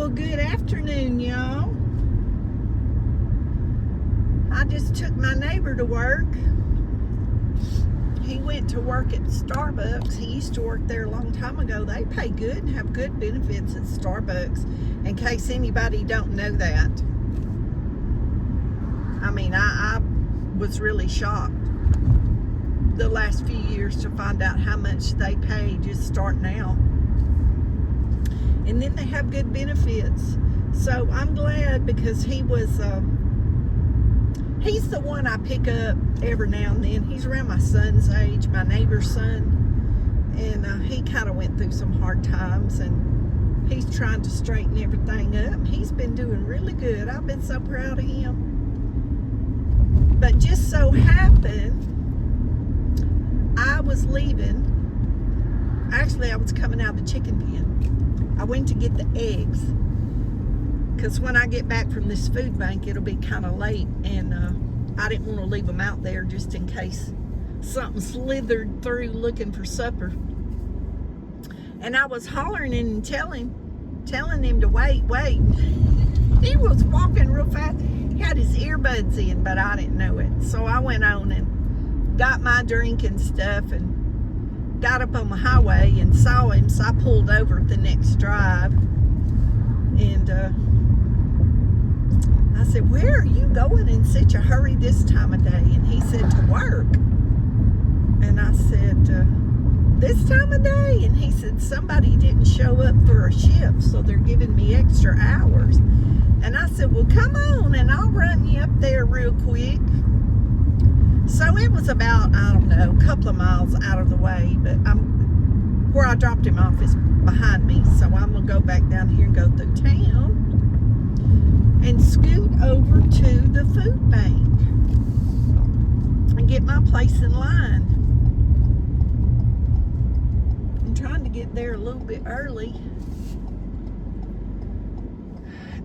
Well, good afternoon, y'all. I just took my neighbor to work. He went to work at Starbucks. He used to work there a long time ago. They pay good and have good benefits at Starbucks, in case anybody don't know that. I mean, I was really shocked the last few years to find out how much they pay just starting out. And then they have good benefits. So I'm glad, because he was, he's the one I pick up every now and then. He's around my son's age, my neighbor's son. And he kind of went through some hard times, and he's trying to straighten everything up. He's been doing really good. I've been so proud of him. But just so happened, I was leaving. Actually, I was coming out of the chicken pen. I went to get the eggs, because when I get back from this food bank, it'll be kind of late, and I didn't want to leave them out there just in case something slithered through looking for supper. And I was hollering and telling him to wait. He was walking real fast. He had his earbuds in, but I didn't know it. So I went on and got my drink and stuff, and got up on the highway and saw him, so I pulled over at the next drive. And I said, "Where are you going in such a hurry this time of day?" And he said, "To work." And I said, "This time of day?" And he said, "Somebody didn't show up for a shift, so they're giving me extra hours." And I said, "Well, come on, and I'll run you up there real quick." So it was about, I don't know, a couple of miles out of the way, but where I dropped him off is behind me, so I'm going to go back down here and go through town and scoot over to the food bank and get my place in line. I'm trying to get there a little bit early,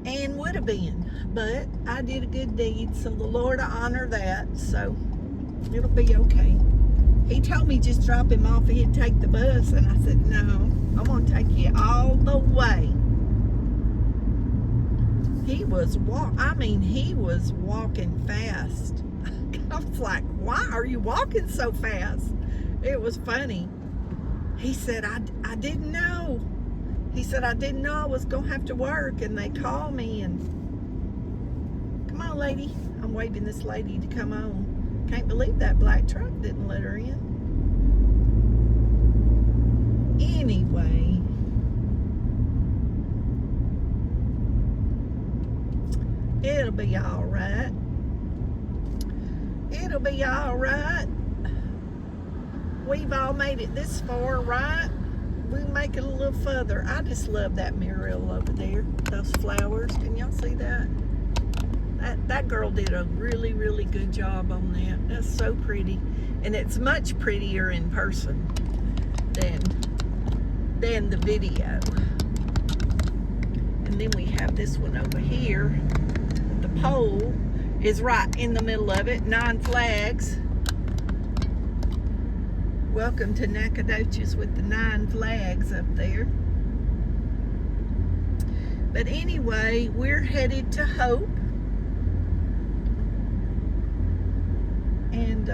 and would have been, but I did a good deed, so the Lord will honor that, so it'll be okay. He told me just drop him off and he'd take the bus, and I said, "No, I'm going to take you all the way." He was walking fast. I was like, "Why are you walking so fast?" It was funny. He said, I didn't know. He said, "I didn't know I was going to have to work, and they called me, and come on, lady." I'm waving this lady to come on. Can't believe that black truck didn't let her in. Anyway, it'll be all right. It'll be all right. We've all made it this far, right? We'll make it a little further. I just love that mural over there. Those flowers. Can y'all see that? That girl did a really, really good job on that. That's so pretty. And it's much prettier in person than the video. And then we have this one over here. The pole is right in the middle of it. 9 flags. Welcome to Nacogdoches with the 9 flags up there. But anyway, we're headed to Hope. And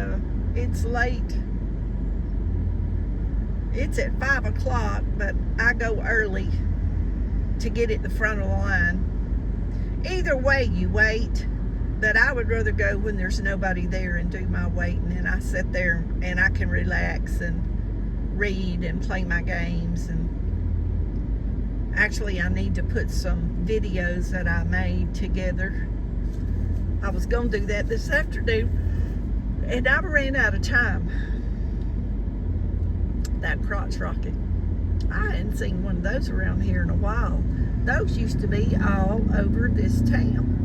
it's late. It's at 5 o'clock, but I go early to get at the front of the line. Either way, you wait, but I would rather go when there's nobody there and do my waiting, and I sit there and I can relax and read and play my games. And actually, I need to put some videos that I made together. I was going to do that this afternoon, and I ran out of time. That crotch rocket. I hadn't seen one of those around here in a while. Those used to be all over this town.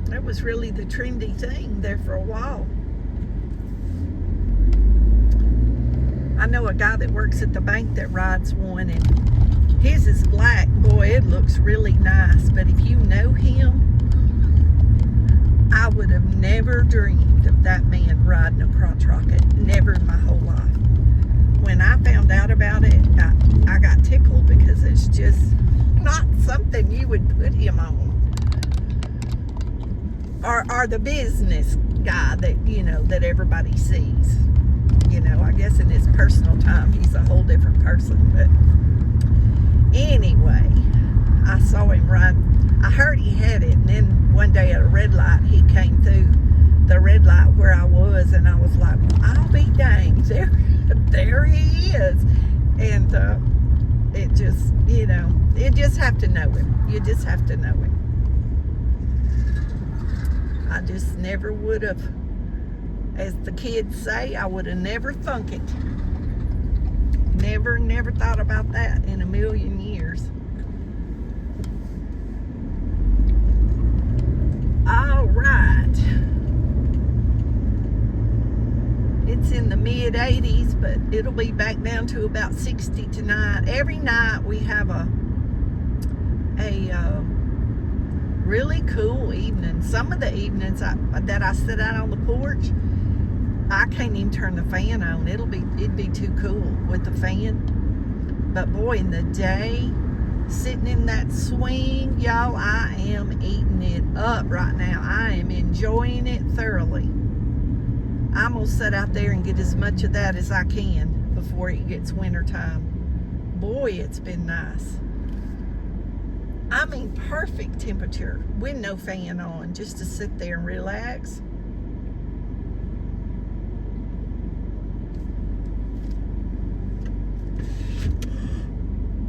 That was really the trendy thing there for a while. I know a guy that works at the bank that rides one, and his is black. Boy, it looks really nice. But if you know him, I would have never dreamed of that man riding a crotch rocket. Never in my whole life. When I found out about it, I got tickled, because it's just something you would put him on. Or the business guy that, you know, that everybody sees. You know, I guess in his personal time, he's a whole different person. But anyway, I saw him run. I heard he had it, and then one day at a red light, he came through the red light where I was, and I was like, I'll be danged. There he is. And it just, you know, you just have to know him. You just have to know him. I just never would have, as the kids say, I would have never thunk it. Never thought about that in a million years. All right. It's in the mid 80s, but it'll be back down to about 60 tonight. Every night we have a really cool evening. Some of the evenings that I sit out on the porch, I can't even turn the fan on. It'd be too cool with the fan. But boy, in the day, sitting in that swing, y'all, I am eating it up right now. I am enjoying it thoroughly. I'm gonna sit out there and get as much of that as I can before it gets winter time. Boy, it's been nice. I mean, perfect temperature with no fan on, just to sit there and relax.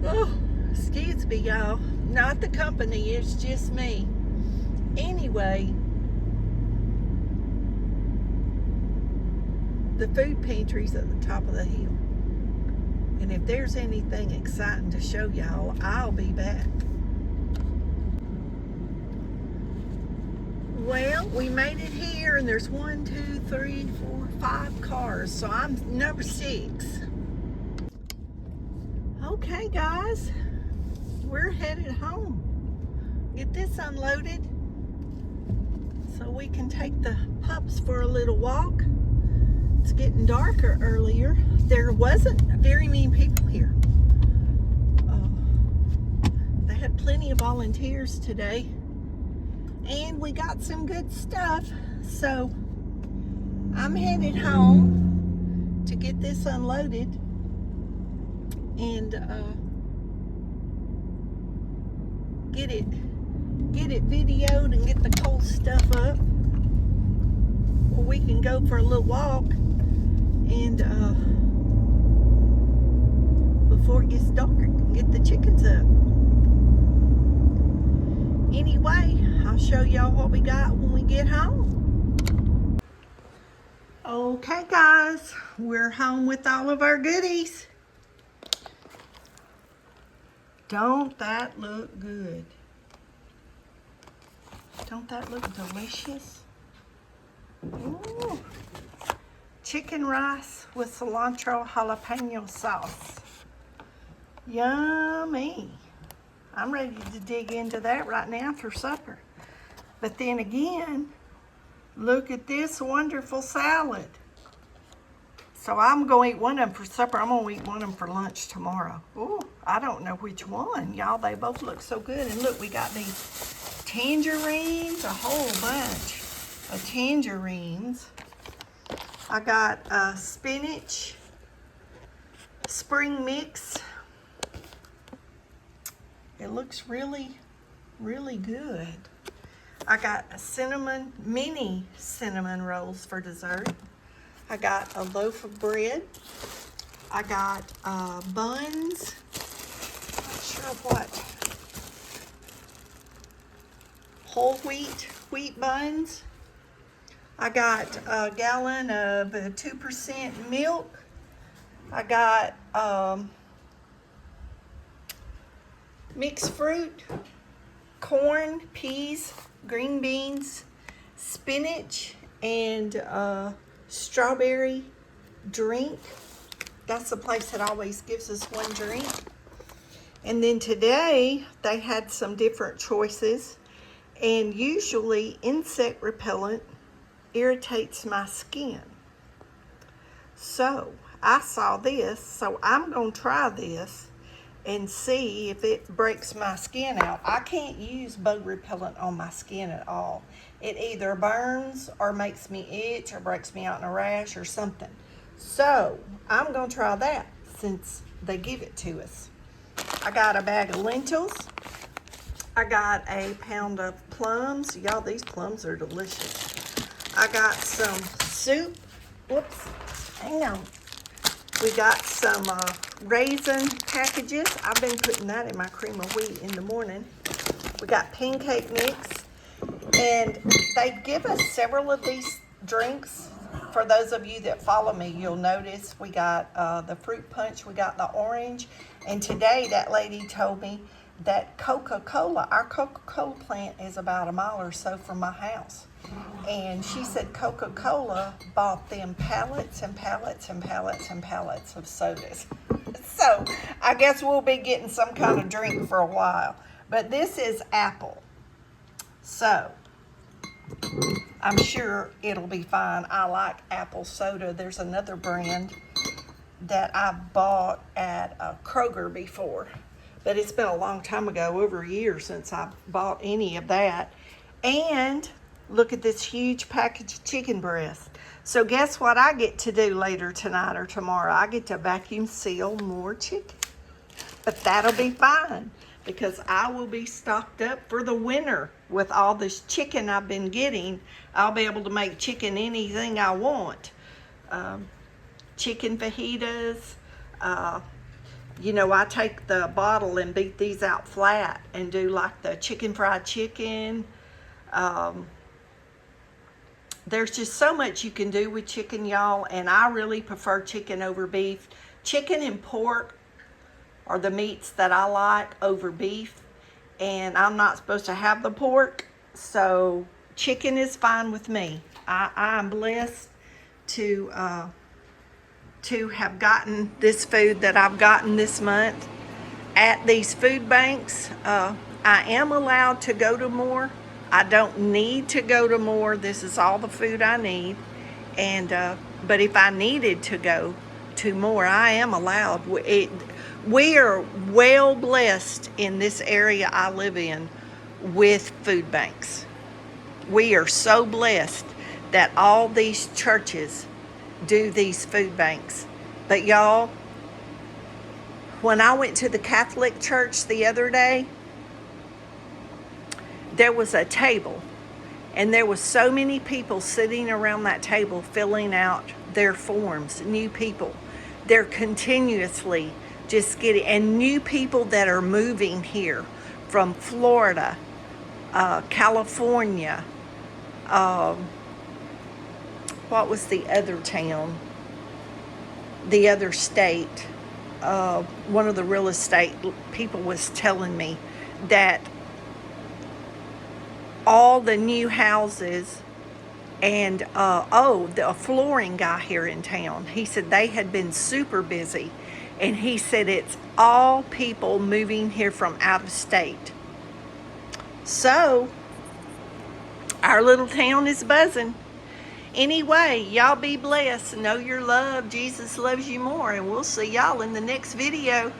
Oh, excuse me, y'all. Not the company, it's just me. Anyway, the food pantry's at the top of the hill. And if there's anything exciting to show y'all, I'll be back. Well, we made it here, and there's 1, 2, 3, 4, 5 cars. So I'm number 6. Okay, guys, we're headed home. Get this unloaded so we can take the pups for a little walk. It's getting darker earlier. There wasn't very many people here. They had plenty of volunteers today, and we got some good stuff. So I'm headed home to get this unloaded and get it videoed and get the cold stuff up, or we can go for a little walk and before it gets dark, get the chickens up. Anyway, I'll show y'all what we got when we get home. Okay, guys, we're home with all of our goodies. Don't that look good? Don't that look delicious? Ooh. Chicken rice with cilantro jalapeno sauce. Yummy. I'm ready to dig into that right now for supper. But then again, look at this wonderful salad. So I'm going to eat one of them for supper. I'm going to eat one of them for lunch tomorrow. Ooh, I don't know which one. Y'all, they both look so good. And look, we got these tangerines, a whole bunch of tangerines. I got spinach spring mix. It looks really, really good. I got a mini cinnamon rolls for dessert. I got a loaf of bread. I got buns. Not sure what. Whole wheat buns. I got a gallon of 2% milk. I got mixed fruit, corn, peas, green beans, spinach, and strawberry drink. That's the place that always gives us one drink. And then today they had some different choices, and usually insect repellent irritates my skin. So I saw this, so I'm gonna try this, and see if it breaks my skin out. I can't use bug repellent on my skin at all. It either burns or makes me itch or breaks me out in a rash or something. So I'm gonna try that since they give it to us. I got a bag of lentils. I got a pound of plums. Y'all, these plums are delicious. I got some soup. Whoops, hang on. We got some raisin packages. I've been putting that in my cream of wheat in the morning. We got pancake mix. And they give us several of these drinks. For those of you that follow me, you'll notice we got the fruit punch, we got the orange. And today that lady told me that Coca-Cola, our Coca-Cola plant is about a mile or so from my house. And she said Coca-Cola bought them pallets and pallets and pallets and pallets of sodas. So I guess we'll be getting some kind of drink for a while. But this is apple. So I'm sure it'll be fine. I like apple soda. There's another brand that I bought at Kroger before. But it's been a long time ago, over a year since I bought any of that. And look at this huge package of chicken breast. So guess what I get to do later tonight or tomorrow? I get to vacuum seal more chicken. But that'll be fine because I will be stocked up for the winter with all this chicken I've been getting. I'll be able to make chicken anything I want. Chicken fajitas. You know, I take the bottle and beat these out flat and do like the chicken fried chicken. There's just so much you can do with chicken, y'all, and I really prefer chicken over beef. Chicken and pork are the meats that I like over beef, and I'm not supposed to have the pork, so chicken is fine with me. I'm blessed to have gotten this food that I've gotten this month at these food banks. I am allowed to go to more. I don't need to go to more. This is all the food I need. And but if I needed to go to more, I am allowed. We are well blessed in this area I live in with food banks. We are so blessed that all these churches do these food banks. But y'all, when I went to the Catholic church the other day, there was a table and there was so many people sitting around that table filling out their forms. New people, they're continuously just getting, and new people that are moving here from Florida, California, what was the other town? The other state. One of the real estate people was telling me that all the new houses and the flooring guy here in town, he said they had been super busy, and he said it's all people moving here from out of state. So our little town is buzzing. Anyway, y'all be blessed. Know your love. Jesus loves you more. And we'll see y'all in the next video.